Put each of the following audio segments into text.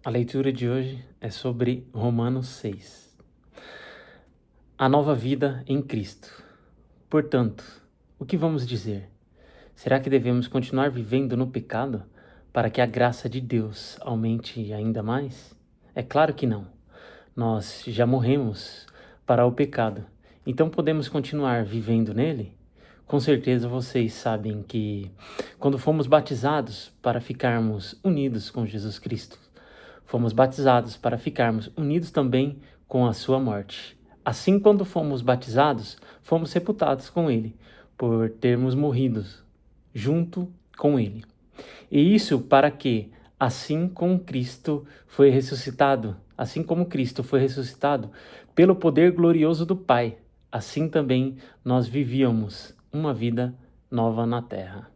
A leitura de hoje é sobre Romanos 6. A nova vida em Cristo. Portanto, o que vamos dizer? Será que devemos continuar vivendo no pecado para que a graça de Deus aumente ainda mais? É claro que não. Nós já morremos para o pecado, então podemos continuar vivendo nele? Com certeza vocês sabem que quando fomos batizados para ficarmos unidos com Jesus Cristo, fomos batizados para ficarmos unidos também com a sua morte. Assim, quando fomos batizados, fomos sepultados com ele, por termos morrido junto com ele. E isso para que, assim como Cristo foi ressuscitado pelo poder glorioso do Pai, assim também nós vivíamos uma vida nova na terra.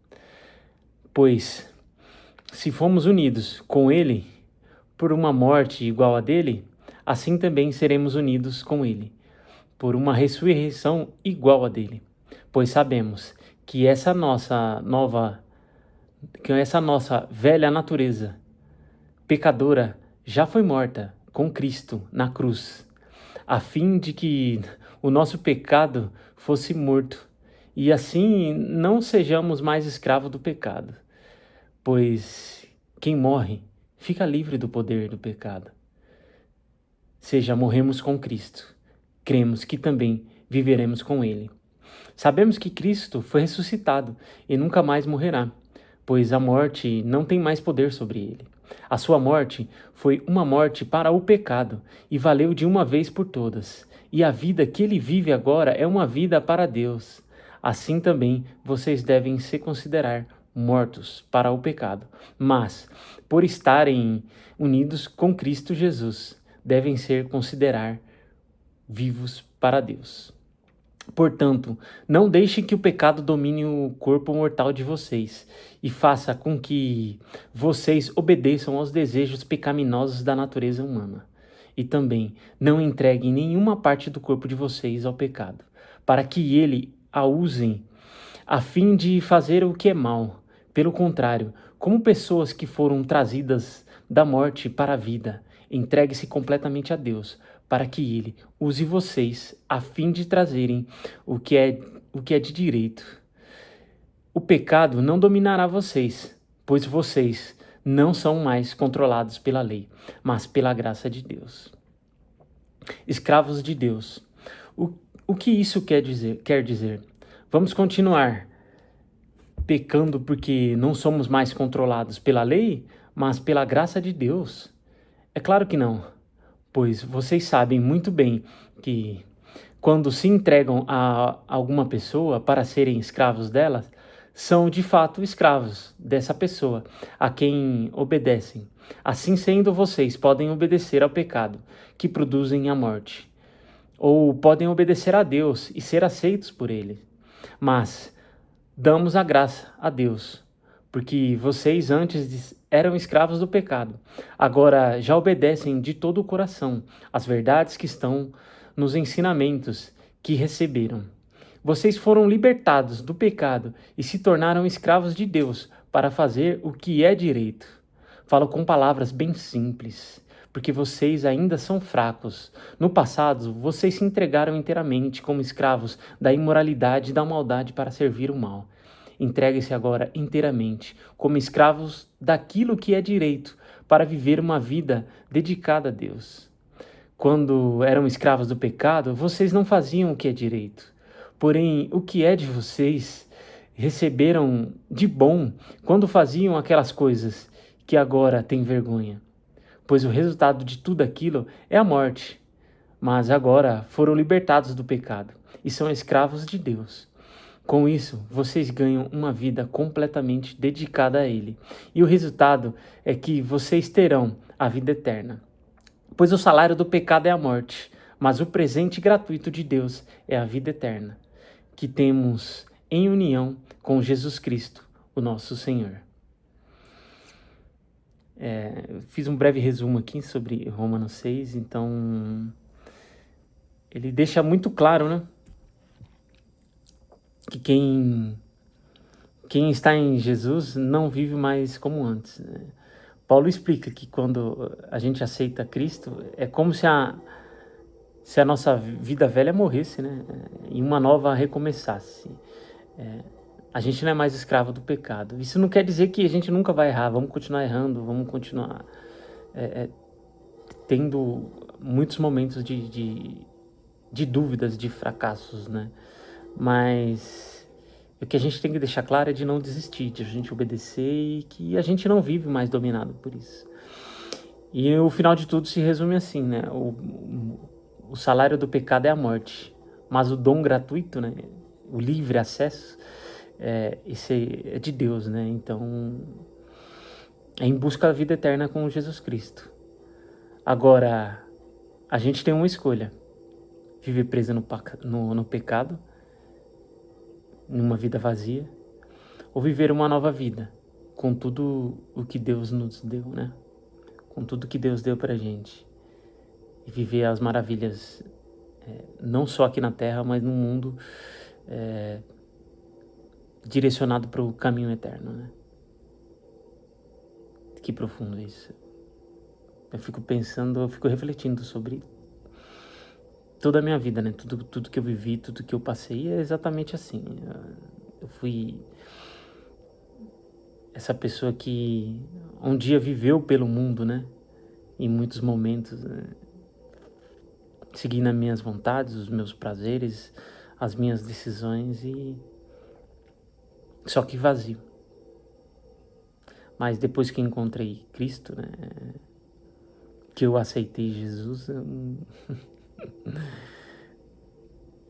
Pois, se fomos unidos com ele por uma morte igual a dele, assim também seremos unidos com ele por uma ressurreição igual a dele. Pois sabemos que essa nossa velha natureza pecadora já foi morta com Cristo na cruz, a fim de que o nosso pecado fosse morto e assim não sejamos mais escravos do pecado, pois quem morre fica livre do poder do pecado. Seja, morremos com Cristo, cremos que também viveremos com Ele. Sabemos que Cristo foi ressuscitado e nunca mais morrerá, pois a morte não tem mais poder sobre ele. A sua morte foi uma morte para o pecado e valeu de uma vez por todas. E a vida que ele vive agora é uma vida para Deus. Assim também vocês devem se considerar mortos para o pecado, mas, por estarem unidos com Cristo Jesus, devem ser considerar vivos para Deus. Portanto, não deixe que o pecado domine o corpo mortal de vocês e faça com que vocês obedeçam aos desejos pecaminosos da natureza humana. E também não entreguem nenhuma parte do corpo de vocês ao pecado, para que ele a usem a fim de fazer o que é mal. Pelo contrário, como pessoas que foram trazidas da morte para a vida, entregue-se completamente a Deus, para que Ele use vocês a fim de trazerem o que é de direito. O pecado não dominará vocês, pois vocês não são mais controlados pela lei, mas pela graça de Deus. Escravos de Deus. O que isso quer dizer? Vamos continuar pecando porque não somos mais controlados pela lei, mas pela graça de Deus? É claro que não, pois vocês sabem muito bem que quando se entregam a alguma pessoa para serem escravos dela, são de fato escravos dessa pessoa, a quem obedecem. Assim sendo, vocês podem obedecer ao pecado, que produzem a morte, ou podem obedecer a Deus e ser aceitos por Ele. Mas damos a graça a Deus, porque vocês antes eram escravos do pecado, agora já obedecem de todo o coração às verdades que estão nos ensinamentos que receberam. Vocês foram libertados do pecado e se tornaram escravos de Deus para fazer o que é direito. Falo com palavras bem simples, porque vocês ainda são fracos. No passado, vocês se entregaram inteiramente como escravos da imoralidade e da maldade para servir o mal. Entregue-se agora inteiramente como escravos daquilo que é direito para viver uma vida dedicada a Deus. Quando eram escravos do pecado, vocês não faziam o que é direito. Porém, o que é de vocês receberam de bom quando faziam aquelas coisas que agora têm vergonha. Pois o resultado de tudo aquilo é a morte. Mas agora foram libertados do pecado e são escravos de Deus. Com isso, vocês ganham uma vida completamente dedicada a Ele. E o resultado é que vocês terão a vida eterna. Pois o salário do pecado é a morte, mas o presente gratuito de Deus é a vida eterna, que temos em união com Jesus Cristo, o nosso Senhor. Eu fiz um breve resumo aqui sobre Romanos 6, então ele deixa muito claro, né, que quem está em Jesus não vive mais como antes, né? Paulo explica que quando a gente aceita Cristo, é como se a nossa vida velha morresse, né? E uma nova recomeçasse. A gente não é mais escravo do pecado. Isso não quer dizer que a gente nunca vai errar, vamos continuar errando, vamos continuar tendo muitos momentos de dúvidas, de fracassos, né? Mas o que a gente tem que deixar claro é de não desistir, de a gente obedecer e que a gente não vive mais dominado por isso. E o final de tudo se resume assim, né? O salário do pecado é a morte, mas o dom gratuito, né? O livre acesso, esse é de Deus, né? Então, é em busca da vida eterna com Jesus Cristo. Agora, a gente tem uma escolha: viver preso no pecado, numa vida vazia, ou viver uma nova vida, com tudo o que Deus nos deu, né? Com tudo que Deus deu pra gente. E viver as maravilhas, não só aqui na Terra, mas no mundo, direcionado para o caminho eterno, né? Que profundo isso. Eu fico pensando, eu fico refletindo sobre toda a minha vida, né? Tudo que eu vivi, tudo que eu passei é exatamente assim. Eu fui essa pessoa que um dia viveu pelo mundo, né? Em muitos momentos, né? Seguindo as minhas vontades, os meus prazeres, as minhas decisões e só que vazio. Mas depois que encontrei Cristo, né? Que eu aceitei Jesus,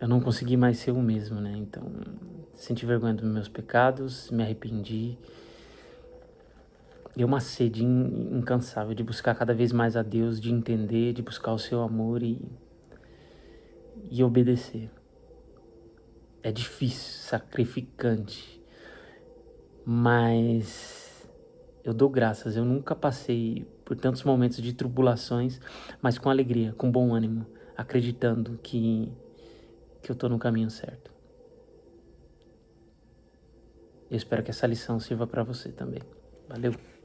eu não consegui mais ser o mesmo, né? Então, senti vergonha dos meus pecados, me arrependi. E uma sede incansável de buscar cada vez mais a Deus, de entender, de buscar o seu amor e obedecer. É difícil, sacrificante, mas eu dou graças. Eu nunca passei por tantos momentos de tribulações, mas com alegria, com bom ânimo, acreditando que eu tô no caminho certo. Eu espero que essa lição sirva para você também. Valeu!